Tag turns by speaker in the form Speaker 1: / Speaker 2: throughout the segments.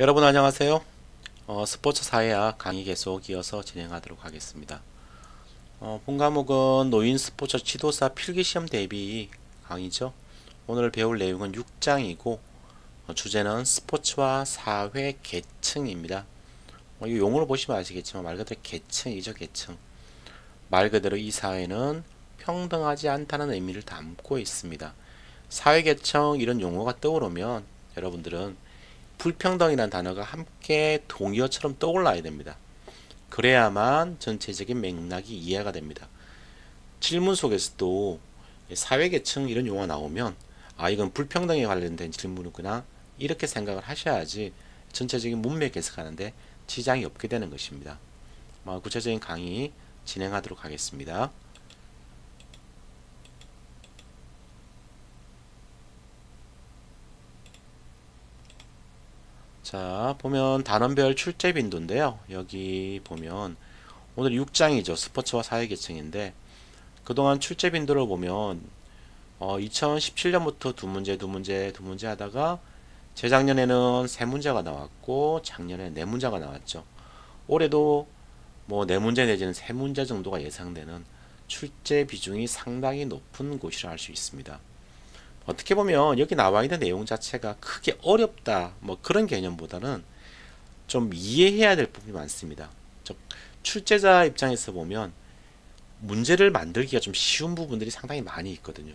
Speaker 1: 여러분 안녕하세요. 스포츠 사회학 강의 계속 이어서 진행하도록 하겠습니다. 본 과목은 노인 스포츠 지도사 필기시험 대비 강의죠. 오늘 배울 내용은 6장이고 주제는 스포츠와 사회 계층입니다. 이 용어를 보시면 아시겠지만 말 그대로 계층이죠. 계층. 말 그대로 이 사회는 평등하지 않다는 의미를 담고 있습니다. 사회계층 이런 용어가 떠오르면 여러분들은 불평등이라는 단어가 함께 동의어처럼 떠올라야 됩니다. 그래야만 전체적인 맥락이 이해가 됩니다. 질문 속에서도 사회계층 이런 용어가 나오면 이건 불평등에 관련된 질문이구나 이렇게 생각을 하셔야지 전체적인 문맥 해석하는데 지장이 없게 되는 것입니다. 구체적인 강의 진행하도록 하겠습니다. 자, 보면 단원별 출제 빈도인데요. 여기 보면 오늘 6장이죠. 스포츠와 사회계층인데 그동안 출제 빈도를 보면 2017년부터 두 문제 하다가 재작년에는 세 문제가 나왔고 작년에 네 문제가 나왔죠. 올해도 뭐 네 문제 내지는 세 문제 정도가 예상되는 출제 비중이 상당히 높은 곳이라 할 수 있습니다. 어떻게 보면 여기 나와 있는 내용 자체가 크게 어렵다 뭐 그런 개념보다는 좀 이해해야 될 부분이 많습니다. 즉 출제자 입장에서 보면 문제를 만들기가 좀 쉬운 부분들이 상당히 많이 있거든요.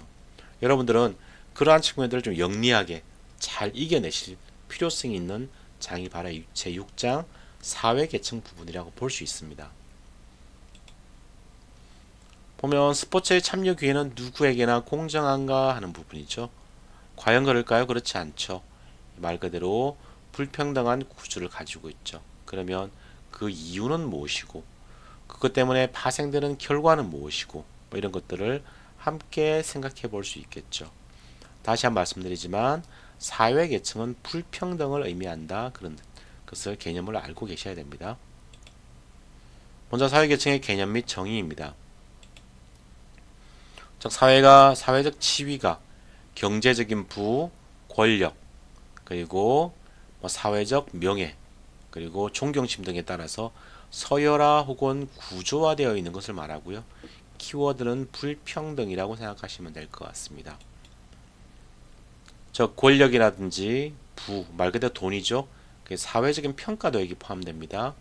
Speaker 1: 여러분들은 그러한 측면들을 좀 영리하게 잘 이겨내실 필요성이 있는 장이 바로 제6장 사회계층 부분이라고 볼 수 있습니다. 보면 스포츠의 참여 기회는 누구에게나 공정한가 하는 부분이죠. 과연 그럴까요? 그렇지 않죠. 말 그대로 불평등한 구조를 가지고 있죠. 그러면 그 이유는 무엇이고 그것 때문에 파생되는 결과는 무엇이고 뭐 이런 것들을 함께 생각해 볼 수 있겠죠. 다시 한번 말씀드리지만 사회계층은 불평등을 의미한다. 그런 것을 개념을 알고 계셔야 됩니다. 먼저 사회계층의 개념 및 정의입니다. 즉 사회적 지위가 경제적인 부, 권력, 그리고 사회적 명예, 그리고 존경심 등에 따라서 서열화 혹은 구조화되어 있는 것을 말하고요. 키워드는 불평등이라고 생각하시면 될 것 같습니다. 즉 권력이라든지 부, 말 그대로 돈이죠. 사회적인 평가도 여기 포함됩니다.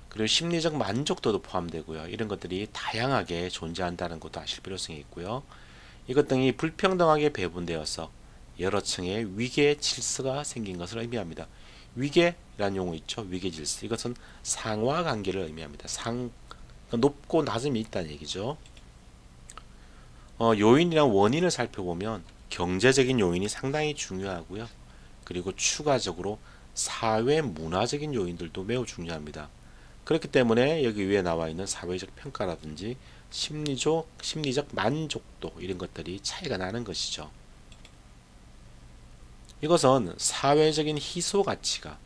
Speaker 1: 그리고 심리적 만족도도 포함되고요. 이런 것들이 다양하게 존재한다는 것도 아실 필요성이 있고요. 이것 등이 불평등하게 배분되어서 여러 층의 위계 질서가 생긴 것을 의미합니다. 위계라는 용어 있죠. 위계 질서. 이것은 상하 관계를 의미합니다. 높고 낮음이 있다는 얘기죠. 요인이랑 원인을 살펴보면 경제적인 요인이 상당히 중요하고요. 그리고 추가적으로 사회 문화적인 요인들도 매우 중요합니다. 그렇기 때문에 여기 위에 나와 있는 사회적 평가라든지 심리적 만족도 이런 것들이 차이가 나는 것이죠. 이것은 사회적인 희소 가치가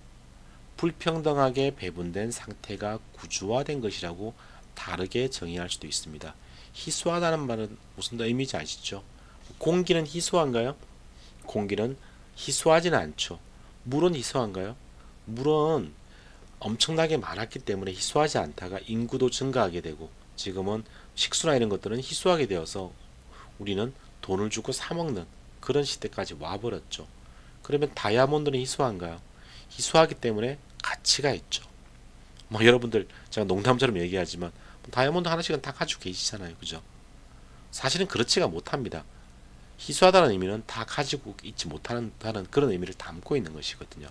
Speaker 1: 불평등하게 배분된 상태가 구조화된 것이라고 다르게 정의할 수도 있습니다. 희소하다는 말은 무슨 의미인지 아시죠? 공기는 희소한가요? 공기는 희소하지는 않죠. 물은 희소한가요? 물은 엄청나게 많았기 때문에 희소하지 않다가 인구도 증가하게 되고 지금은 식수나 이런 것들은 희소하게 되어서 우리는 돈을 주고 사 먹는 그런 시대까지 와버렸죠. 그러면 다이아몬드는 희소한가요? 희소하기 때문에 가치가 있죠. 여러분들 제가 농담처럼 얘기하지만 다이아몬드 하나씩은 다 가지고 계시잖아요. 그죠? 사실은 그렇지가 못합니다. 희소하다는 의미는 다 가지고 있지 못한다는 그런 의미를 담고 있는 것이거든요.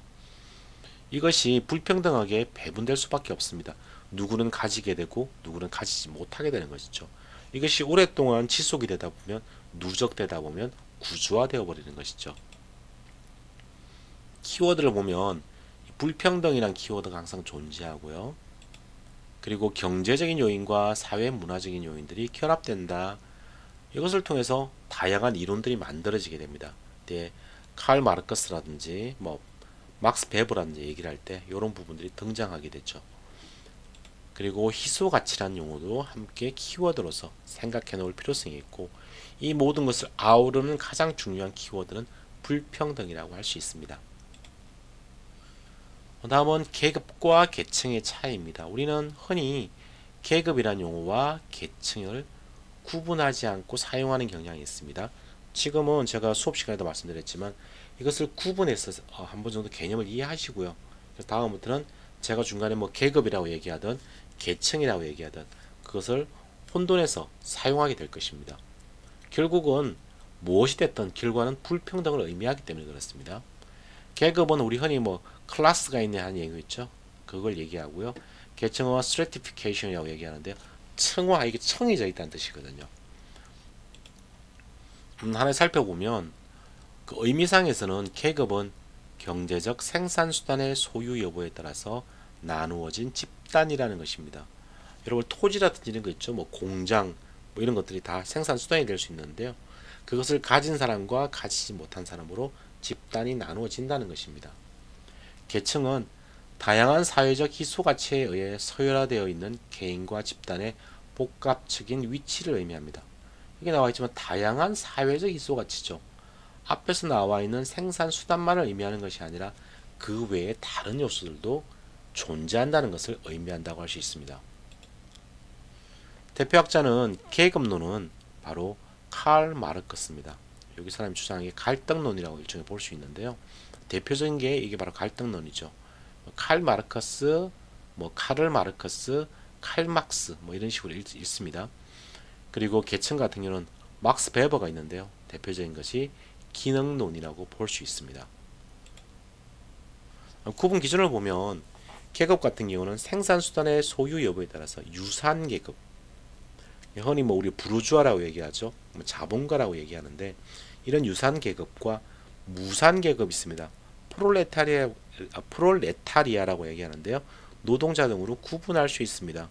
Speaker 1: 이것이 불평등하게 배분될 수밖에 없습니다. 누구는 가지게 되고 누구는 가지지 못하게 되는 것이죠. 이것이 오랫동안 지속이 되다 보면 누적되다 보면 구조화되어 버리는 것이죠. 키워드를 보면 불평등이란 키워드가 항상 존재하고요. 그리고 경제적인 요인과 사회 문화적인 요인들이 결합된다. 이것을 통해서 다양한 이론들이 만들어지게 됩니다. 칼 마르크스라든지 막스 베버라든지 얘기를 할 때 이런 부분들이 등장하게 되죠. 그리고 희소 가치라는 용어도 함께 키워드로서 생각해 놓을 필요성이 있고 이 모든 것을 아우르는 가장 중요한 키워드는 불평등이라고 할 수 있습니다. 다음은 계급과 계층의 차이입니다. 우리는 흔히 계급이란 용어와 계층을 구분하지 않고 사용하는 경향이 있습니다. 지금은 제가 수업 시간에도 말씀드렸지만 이것을 구분해서 한 번 정도 개념을 이해하시고요. 다음부터는 제가 중간에 뭐 계급이라고 얘기하든 계층이라고 얘기하든 그것을 혼돈해서 사용하게 될 것입니다. 결국은 무엇이 됐든 결과는 불평등을 의미하기 때문에 그렇습니다. 계급은 우리 흔히 뭐 클래스가 있네 하는 얘기 있죠. 그걸 얘기하고요. 계층은 stratification이라고 얘기하는데요. 층화, 이게 층이 져 있다는 뜻이거든요. 하나 살펴보면 그 의미상에서는 계급은 경제적 생산수단의 소유 여부에 따라서 나누어진 집단이라는 것입니다. 여러분 토지라든지 이런 거 있죠. 뭐 공장 뭐 이런 것들이 다 생산수단이 될 수 있는데요. 그것을 가진 사람과 가지지 못한 사람으로 집단이 나누어진다는 것입니다. 계층은 다양한 사회적 희소가치에 의해 서열화되어 있는 개인과 집단의 복합적인 위치를 의미합니다. 여기 나와 있지만 다양한 사회적 희소가치죠. 앞에서 나와 있는 생산수단만을 의미하는 것이 아니라 그 외에 다른 요소들도 존재한다는 것을 의미한다고 할 수 있습니다. 대표학자는 계급론은 바로 칼 마르크스입니다. 여기 사람이 주장한 게 갈등론이라고 일종의 볼 수 있는데요. 대표적인 게 이게 바로 갈등론이죠. 칼 마르크스, 뭐 카를 마르크스, 칼 막스 뭐 이런 식으로 읽습니다. 그리고 계층 같은 경우는 막스 베버가 있는데요. 대표적인 것이 기능론이라고 볼 수 있습니다. 구분 기준을 보면 계급 같은 경우는 생산수단의 소유 여부에 따라서 유산계급, 흔히 뭐 우리 부르주아라고 얘기하죠. 자본가라고 얘기하는데 이런 유산계급과 무산계급이 있습니다. 프롤레타리아라고 얘기하는데요. 노동자 등으로 구분할 수 있습니다.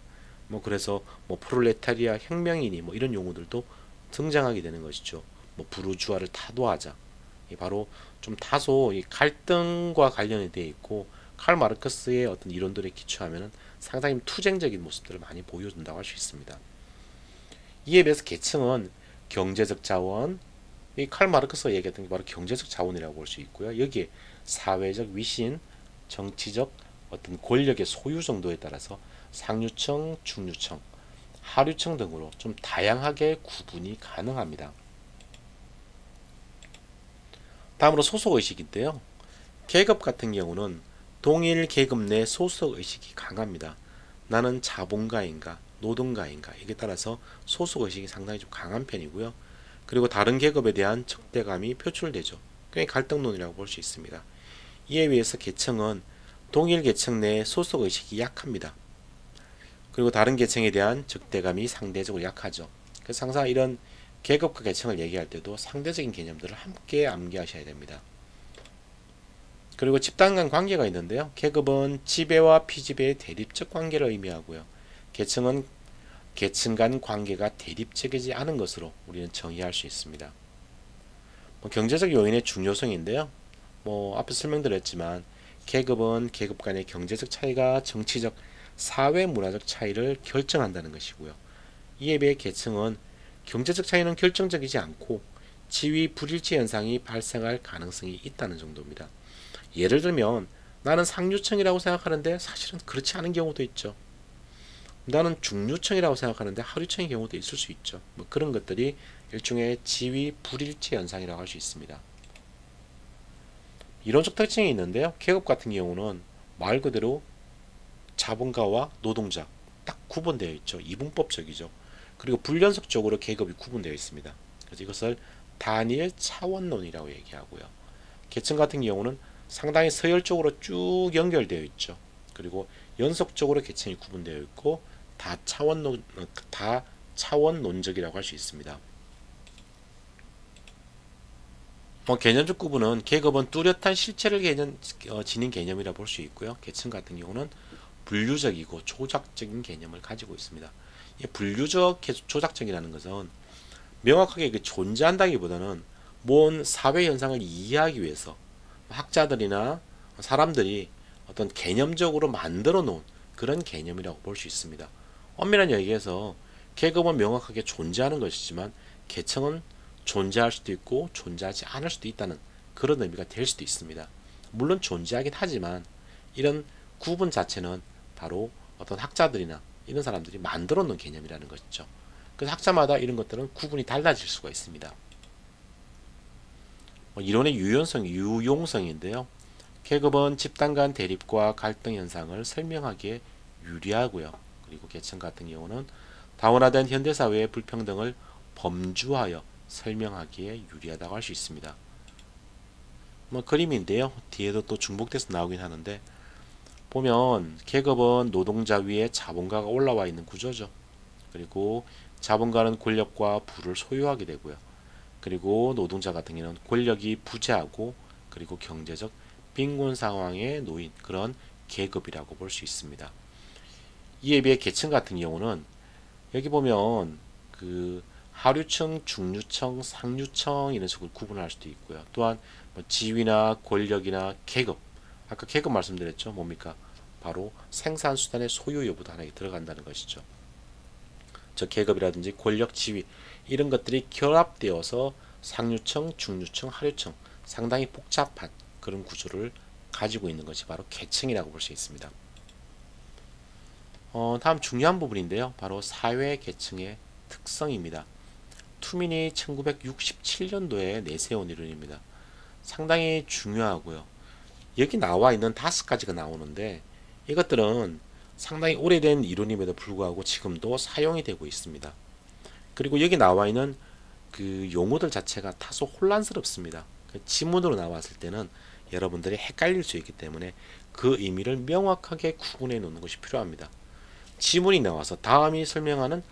Speaker 1: 뭐 그래서 뭐 프롤레타리아 혁명인이 뭐 이런 용어들도 등장하게 되는 것이죠. 뭐 부르주아를 타도하자. 바로 좀 다소 이 갈등과 관련이 되어 있고 칼 마르크스의 어떤 이론들에 기초하면 상당히 투쟁적인 모습들을 많이 보여준다고 할 수 있습니다. 이에 비해서 계층은 경제적 자원, 이 칼 마르크스가 얘기했던 게 바로 경제적 자원이라고 볼 수 있고요. 여기에 사회적 위신, 정치적 어떤 권력의 소유 정도에 따라서 상류층, 중류층, 하류층 등으로 좀 다양하게 구분이 가능합니다. 다음으로 소속의식인데요. 계급 같은 경우는 동일 계급 내 소속의식이 강합니다. 나는 자본가인가 노동가인가 이에 따라서 소속의식이 상당히 좀 강한 편이고요. 그리고 다른 계급에 대한 적대감이 표출되죠. 꽤 갈등론이라고 볼 수 있습니다. 이에 비해서 계층은 동일 계층 내 소속의식이 약합니다. 그리고 다른 계층에 대한 적대감이 상대적으로 약하죠. 그래서 항상 이런 계급과 계층을 얘기할 때도 상대적인 개념들을 함께 암기하셔야 됩니다. 그리고 집단 간 관계가 있는데요. 계급은 지배와 피지배의 대립적 관계를 의미하고요. 계층은 계층 간 관계가 대립적이지 않은 것으로 우리는 정의할 수 있습니다. 경제적 요인의 중요성인데요. 앞에 설명드렸지만 계급은 계급 간의 경제적 차이가 정치적, 사회 문화적 차이를 결정한다는 것이고요. 이에 비해 계층은 경제적 차이는 결정적이지 않고 지위 불일치 현상이 발생할 가능성이 있다는 정도입니다. 예를 들면 나는 상류층이라고 생각하는데 사실은 그렇지 않은 경우도 있죠. 나는 중류층이라고 생각하는데 하류층의 경우도 있을 수 있죠. 그런 것들이 일종의 지위 불일치 현상이라고 할 수 있습니다. 이론적 특징이 있는데요. 계급 같은 경우는 말 그대로 자본가와 노동자 딱 구분되어 있죠. 이분법적이죠. 그리고 불연속적으로 계급이 구분되어 있습니다. 그래서 이것을 단일 차원론이라고 얘기하고요. 계층 같은 경우는 상당히 서열적으로 쭉 연결되어 있죠. 그리고 연속적으로 계층이 구분되어 있고 다차원론적이라고 할 수 있습니다. 개념적 구분은 계급은 뚜렷한 실체를 지닌 개념이라 볼 수 있고요. 계층 같은 경우는 분류적이고 조작적인 개념을 가지고 있습니다. 분류적 조작적이라는 것은 명확하게 존재한다기보다는 뭔 사회 현상을 이해하기 위해서 학자들이나 사람들이 어떤 개념적으로 만들어 놓은 그런 개념이라고 볼 수 있습니다. 엄밀한 얘기에서 계급은 명확하게 존재하는 것이지만 계층은 존재할 수도 있고 존재하지 않을 수도 있다는 그런 의미가 될 수도 있습니다. 물론 존재하긴 하지만 이런 구분 자체는 바로 어떤 학자들이나 이런 사람들이 만들어 놓은 개념이라는 것이죠. 그래서 학자마다 이런 것들은 구분이 달라질 수가 있습니다. 이론의 유용성인데요. 계급은 집단 간 대립과 갈등 현상을 설명하기에 유리하고요. 그리고 계층 같은 경우는 다원화된 현대사회의 불평등을 범주하여 설명하기에 유리하다고 할 수 있습니다. 그림인데요. 뒤에도 또 중복돼서 나오긴 하는데 보면 계급은 노동자 위에 자본가가 올라와 있는 구조죠. 그리고 자본가는 권력과 부를 소유하게 되고요. 그리고 노동자 같은 경우는 권력이 부재하고 그리고 경제적 빈곤 상황에 놓인 그런 계급이라고 볼 수 있습니다. 이에 비해 계층 같은 경우는 여기 보면 그 하류층, 중류층, 상류층 이런 식으로 구분할 수도 있고요. 또한 지위나 권력이나 계급, 아까 계급 말씀드렸죠. 뭡니까? 바로 생산수단의 소유 여부도 하나에 들어간다는 것이죠. 저 계급이라든지 권력, 지위 이런 것들이 결합되어서 상류층, 중류층, 하류층 상당히 복잡한 그런 구조를 가지고 있는 것이 바로 계층이라고 볼 수 있습니다. 다음 중요한 부분인데요. 바로 사회 계층의 특성입니다. 투민이 1967년도에 내세운 이론입니다. 상당히 중요하고요. 여기 나와 있는 5가지가 나오는데 이것들은 상당히 오래된 이론임에도 불구하고 지금도 사용이 되고 있습니다. 그리고 여기 나와 있는 그 용어들 자체가 다소 혼란스럽습니다. 지문으로 나왔을 때는 여러분들이 헷갈릴 수 있기 때문에 그 의미를 명확하게 구분해 놓는 것이 필요합니다. 지문이 나와서 다음이 설명하는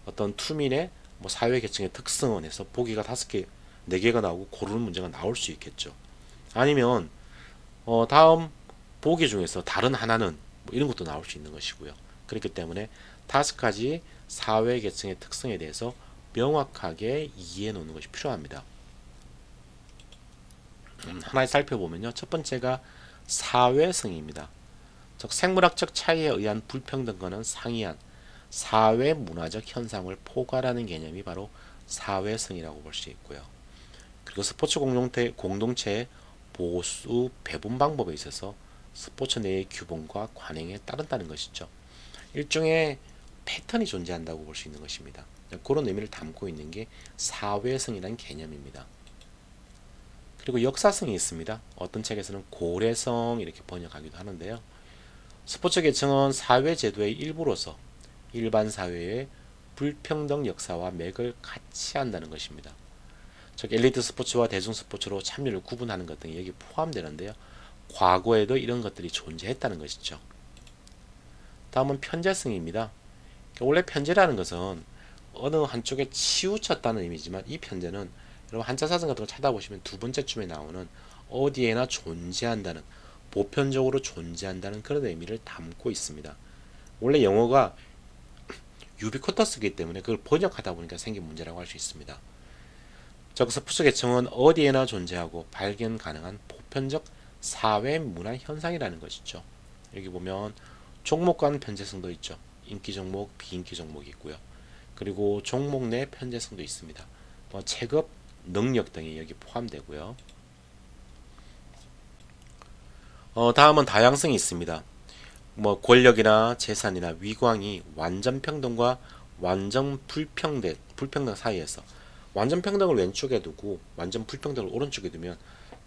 Speaker 1: 어떤 투민의 사회 계층의 특성은 해서 보기가 5개, 4개가 나오고 고르는 문제가 나올 수 있겠죠. 아니면 다음 보기 중에서 다른 하나는 이런 것도 나올 수 있는 것이고요. 그렇기 때문에 5가지 사회 계층의 특성에 대해서 명확하게 이해해 놓는 것이 필요합니다. 하나에 살펴보면요. 첫 번째가 사회성입니다. 즉 생물학적 차이에 의한 불평등과는 상이한 사회 문화적 현상을 포괄하는 개념이 바로 사회성이라고 볼 수 있고요. 그리고 스포츠 공동체의 보수 배분 방법에 있어서 스포츠 내의 규범과 관행에 따른다는 것이죠. 일종의 패턴이 존재한다고 볼 수 있는 것입니다. 그런 의미를 담고 있는 게 사회성이라는 개념입니다. 그리고 역사성이 있습니다. 어떤 책에서는 고래성 이렇게 번역하기도 하는데요. 스포츠 계층은 사회제도의 일부로서 일반 사회의 불평등 역사와 맥을 같이 한다는 것입니다. 즉 엘리트 스포츠와 대중 스포츠로 참여를 구분하는 것 등이 여기 포함되는데요. 과거에도 이런 것들이 존재했다는 것이죠. 다음은 편제성입니다. 원래 편제라는 것은 어느 한쪽에 치우쳤다는 의미지만 이 편제는 여러분 한자사전 같은 거 찾아보시면 2번째쯤에 나오는 어디에나 존재한다는 보편적으로 존재한다는 그런 의미를 담고 있습니다. 원래 영어가 유비쿼터스이기 때문에 그걸 번역하다 보니까 생긴 문제라고 할 수 있습니다. 즉 스포츠 계층은 어디에나 존재하고 발견 가능한 보편적 사회 문화 현상이라는 것이죠. 여기 보면 종목 간 편제성도 있죠. 인기 종목, 비인기 종목이 있고요. 그리고 종목 내 편제성도 있습니다. 체급, 능력 등이 여기 포함되고요. 다음은 다양성이 있습니다. 권력이나 재산이나 위광이 완전 평등과 완전 불평등 사이에서 완전 평등을 왼쪽에 두고 완전 불평등을 오른쪽에 두면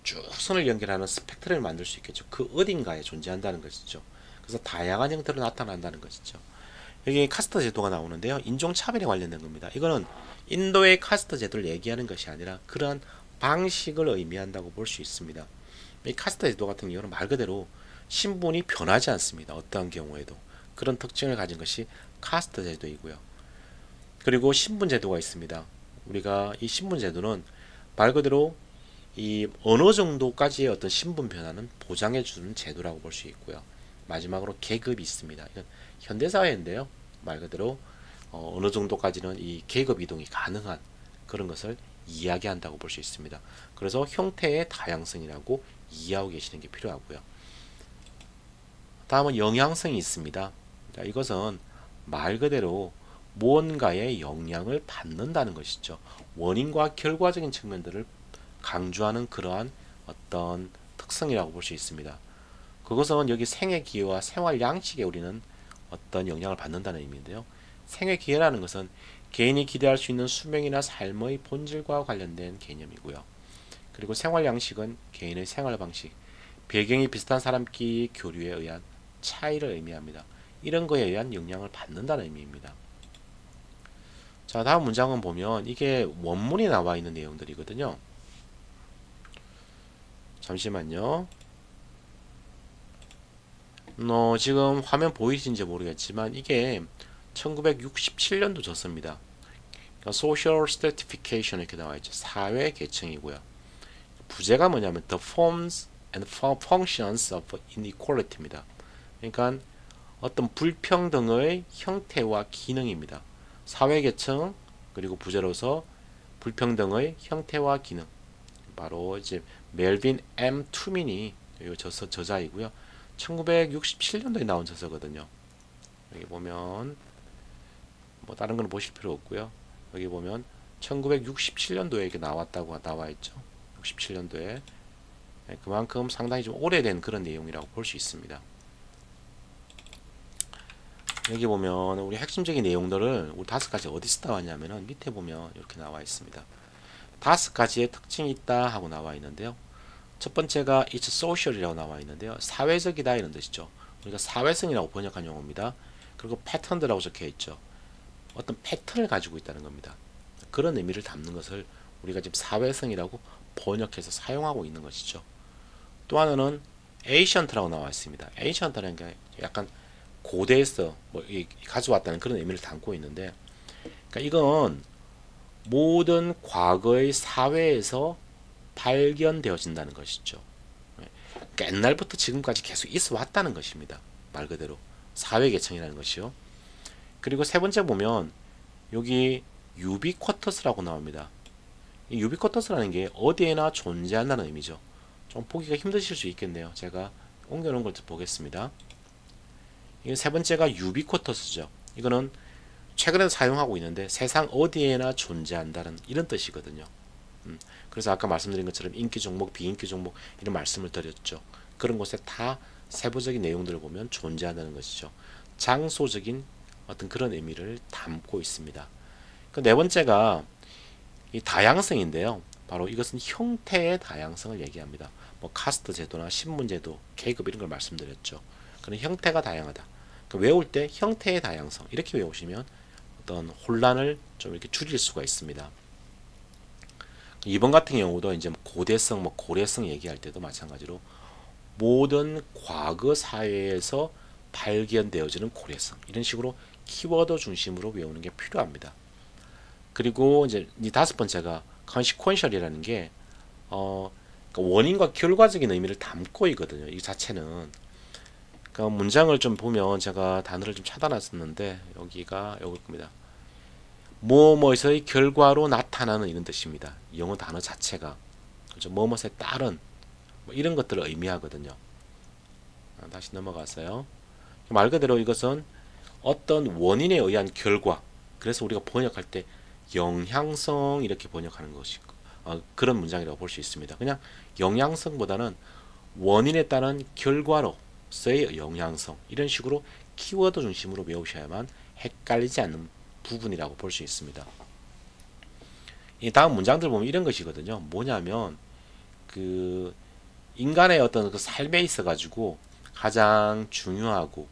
Speaker 1: 쭉 선을 연결하는 스펙트럼을 만들 수 있겠죠. 그 어딘가에 존재한다는 것이죠. 그래서 다양한 형태로 나타난다는 것이죠. 여기 카스트 제도가 나오는데요. 인종차별에 관련된 겁니다. 이거는 인도의 카스트 제도를 얘기하는 것이 아니라 그러한 방식을 의미한다고 볼 수 있습니다. 이 카스트 제도 같은 경우는 말 그대로 신분이 변하지 않습니다. 어떠한 경우에도 그런 특징을 가진 것이 카스트 제도이고요. 그리고 신분 제도가 있습니다. 우리가 이 신분 제도는 말 그대로 이 어느 정도까지의 어떤 신분 변화는 보장해 주는 제도라고 볼 수 있고요. 마지막으로 계급이 있습니다. 이건 현대사회인데요. 말 그대로 어느 정도까지는 이 계급 이동이 가능한 그런 것을 이야기한다고 볼 수 있습니다. 그래서 형태의 다양성이라고 이해하고 계시는 게 필요하고요. 다음은 영향성이 있습니다. 자, 이것은 말 그대로 무언가의 영향을 받는다는 것이죠. 원인과 결과적인 측면들을 강조하는 그러한 어떤 특성이라고 볼 수 있습니다. 그것은 여기 생애 기회와 생활 양식에 우리는 어떤 영향을 받는다는 의미인데요. 생애 기회라는 것은 개인이 기대할 수 있는 수명이나 삶의 본질과 관련된 개념이고요. 그리고 생활 양식은 개인의 생활 방식, 배경이 비슷한 사람끼리 교류에 의한 차이를 의미합니다. 이런 거에 의한 영향을 받는다는 의미입니다. 자, 다음 문장은 보면 이게 원문이 나와 있는 내용들이거든요. 잠시만요. 지금 화면 보이시는지 모르겠지만 이게 1967년도 졌습니다. 그러니까 Social Stratification 이렇게 나와 있죠. 사회 계층이고요. 부제가 뭐냐면 The Forms and Functions of Inequality입니다. 그러니까 어떤 불평등의 형태와 기능입니다. 사회 계층 그리고 부제로서 불평등의 형태와 기능. 바로 이제 멜빈 M. 투민이 저자이고요. 1967년도에 나온 저서거든요. 여기 보면 뭐 다른 건 보실 필요 없고요. 여기 보면 1967년도에 이게 나왔다고 나와 있죠. 67년도에 그만큼 상당히 좀 오래된 그런 내용이라고 볼 수 있습니다. 여기 보면 우리 핵심적인 내용들을 우리 5가지 어디서 나왔냐면은 밑에 보면 이렇게 나와 있습니다. 5가지의 특징이 있다 하고 나와 있는데요. 첫 번째가 it's social이라고 나와 있는데요. 사회적이다 이런 뜻이죠. 우리가 사회성이라고 번역한 용어입니다. 그리고 패턴드라고 적혀 있죠. 어떤 패턴을 가지고 있다는 겁니다. 그런 의미를 담는 것을 우리가 지금 사회성이라고 번역해서 사용하고 있는 것이죠. 또 하나는 ancient라고 나와 있습니다. ancient라는 게 약간 고대에서 뭐 가져왔다는 그런 의미를 담고 있는데, 그러니까 이건 모든 과거의 사회에서 발견되어진다는 것이죠. 그러니까 옛날부터 지금까지 계속 있어 왔다는 것입니다. 말 그대로 사회 계층이라는 것이요. 그리고 세 번째 보면 여기 유비쿼터스라고 나옵니다. 이 유비쿼터스라는 게 어디에나 존재한다는 의미죠. 좀 보기가 힘드실 수 있겠네요. 제가 옮겨놓은 걸 보겠습니다. 이 세 번째가 유비쿼터스죠. 이거는 최근에 사용하고 있는데 세상 어디에나 존재한다는 이런 뜻이거든요. 그래서 아까 말씀드린 것처럼 인기 종목, 비인기 종목 이런 말씀을 드렸죠. 그런 곳에 다 세부적인 내용들을 보면 존재한다는 것이죠. 장소적인 어떤 그런 의미를 담고 있습니다. 그 네 번째가 이 다양성인데요. 바로 이것은 형태의 다양성을 얘기합니다. 뭐 카스트 제도나 신분 제도, 계급 이런 걸 말씀드렸죠. 그런 형태가 다양하다. 외울 때 형태의 다양성 이렇게 외우시면 어떤 혼란을 좀 이렇게 줄일 수가 있습니다. 2번 같은 경우도 이제 고대성, 뭐 고래성 얘기할 때도 마찬가지로 모든 과거 사회에서 발견되어지는 고래성 이런 식으로 키워드 중심으로 외우는 게 필요합니다. 그리고 이제 이 5번째가 consequential이라는 게 그러니까 원인과 결과적인 의미를 담고 있거든요. 이 자체는 그러니까 문장을 좀 보면 제가 단어를 좀 찾아놨었는데 여기가 여기입니다. 뭐뭐에서의 결과로 나타나는 이런 뜻입니다. 영어 단어 자체가 그렇죠? 뭐뭐에 따른 뭐 이런 것들을 의미하거든요. 다시 넘어가서요. 말 그대로 이것은 어떤 원인에 의한 결과. 그래서 우리가 번역할 때 영향성 이렇게 번역하는 것이 그런 문장이라고 볼 수 있습니다. 그냥 영향성보다는 원인에 따른 결과로서의 영향성 이런 식으로 키워드 중심으로 외우셔야만 헷갈리지 않는 부분이라고 볼 수 있습니다. 이 다음 문장들 보면 이런 것이거든요. 뭐냐면 그 인간의 어떤 그 삶에 있어 가지고 가장 중요하고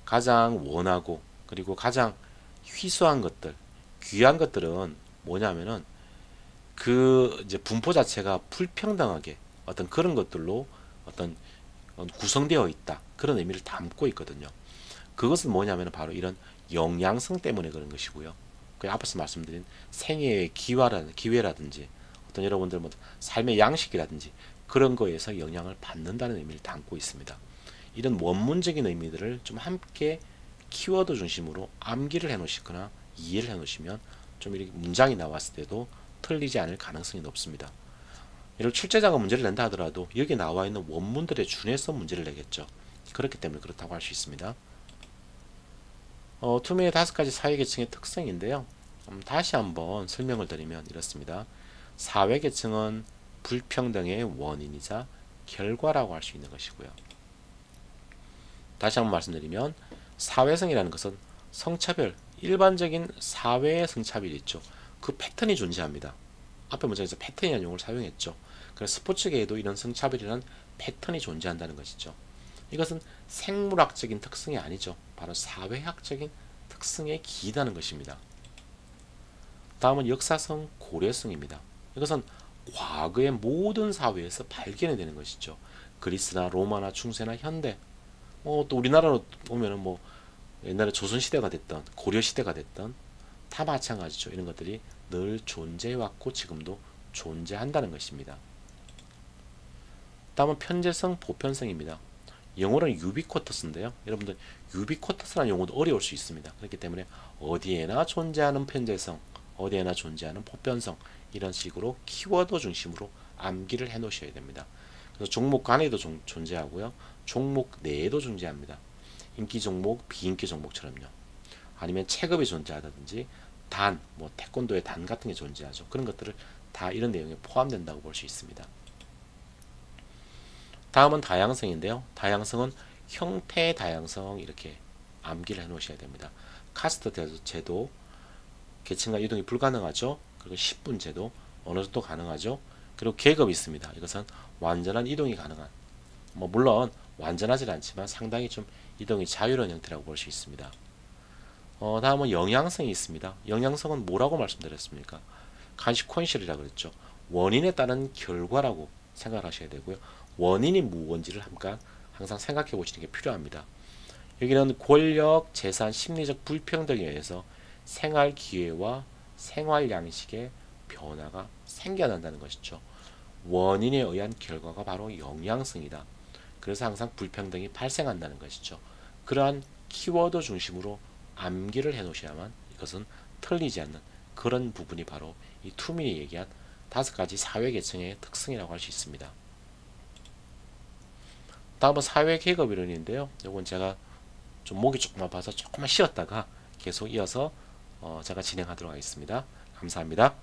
Speaker 1: 가장 원하고 그리고 가장 희소한 것들, 귀한 것들은 뭐냐면은 그 이제 분포 자체가 불평등하게 어떤 그런 것들로 어떤 구성되어 있다. 그런 의미를 담고 있거든요. 그것은 뭐냐면 바로 이런 영양성 때문에 그런 것이고요. 그 앞에서 말씀드린 생애의 기회라든지 어떤 여러분들 뭐 삶의 양식이라든지 그런 거에서 영향을 받는다는 의미를 담고 있습니다. 이런 원문적인 의미들을 좀 함께 키워드 중심으로 암기를 해 놓으시거나 이해를 해 놓으시면 좀 이렇게 문장이 나왔을 때도 틀리지 않을 가능성이 높습니다. 예를 출제자가 문제를 낸다 하더라도 여기 나와 있는 원문들에 준해서 문제를 내겠죠. 그렇기 때문에 그렇다고 할 수 있습니다. 투명의 5가지 사회계층의 특성인데요. 다시 한번 설명을 드리면 이렇습니다. 사회계층은 불평등의 원인이자 결과라고 할 수 있는 것이고요. 다시 한번 말씀드리면 사회성이라는 것은 성차별, 일반적인 사회의 성차별이 있죠. 그 패턴이 존재합니다. 앞에 문장에서 패턴이라는 용어를 사용했죠. 그래서 스포츠계에도 이런 성차별이라는 패턴이 존재한다는 것이죠. 이것은 생물학적인 특성이 아니죠. 바로 사회학적인 특성에 기인하는 것입니다. 다음은 역사성, 고려성입니다. 이것은 과거의 모든 사회에서 발견이 되는 것이죠. 그리스나 로마나 중세나 현대, 또 우리나라로 보면은 뭐 옛날에 조선시대가 됐던 고려시대가 됐던 다 마찬가지죠. 이런 것들이 늘 존재해왔고 지금도 존재한다는 것입니다. 다음은 편재성, 보편성입니다. 영어로는 유비쿼터스인데요. 여러분들 유비쿼터스라는 용어도 어려울 수 있습니다. 그렇기 때문에 어디에나 존재하는 편재성, 어디에나 존재하는 보편성, 이런 식으로 키워드 중심으로 암기를 해 놓으셔야 됩니다. 그래서 종목 간에도 존재하고요. 종목 내에도 존재합니다. 인기 종목, 비인기 종목처럼요. 아니면 체급이 존재하다든지 단, 뭐 태권도의 단 같은 게 존재하죠. 그런 것들을 다 이런 내용에 포함된다고 볼 수 있습니다. 다음은 다양성인데요. 다양성은 형태의 다양성, 이렇게 암기를 해 놓으셔야 됩니다. 카스트 제도, 계층간 이동이 불가능하죠. 그리고 10분 제도 어느 정도 가능하죠. 그리고 계급이 있습니다. 이것은 완전한 이동이 가능한, 뭐 물론 완전하지 않지만 상당히 좀 이동이 자유로운 형태라고 볼 수 있습니다. 다음은 영향성이 있습니다. 영향성은 뭐라고 말씀드렸습니까? consequential이라고 그랬죠. 원인에 따른 결과라고 생각하셔야 되고요. 원인이 무엇인지를 항상 생각해 보시는 게 필요합니다. 여기는 권력, 재산, 심리적 불평등에 의해서 생활 기회와 생활 양식의 변화가 생겨난다는 것이죠. 원인에 의한 결과가 바로 영향성이다. 그래서 항상 불평등이 발생한다는 것이죠. 그러한 키워드 중심으로 암기를 해 놓으셔야만 이것은 틀리지 않는 그런 부분이 바로 이 투민이 얘기한 5가지 사회계층의 특성이라고 할 수 있습니다. 다음은 사회계급 이론인데요. 이건 제가 좀 목이 조금 아파서 조금만 쉬었다가 계속 이어서 제가 진행하도록 하겠습니다. 감사합니다.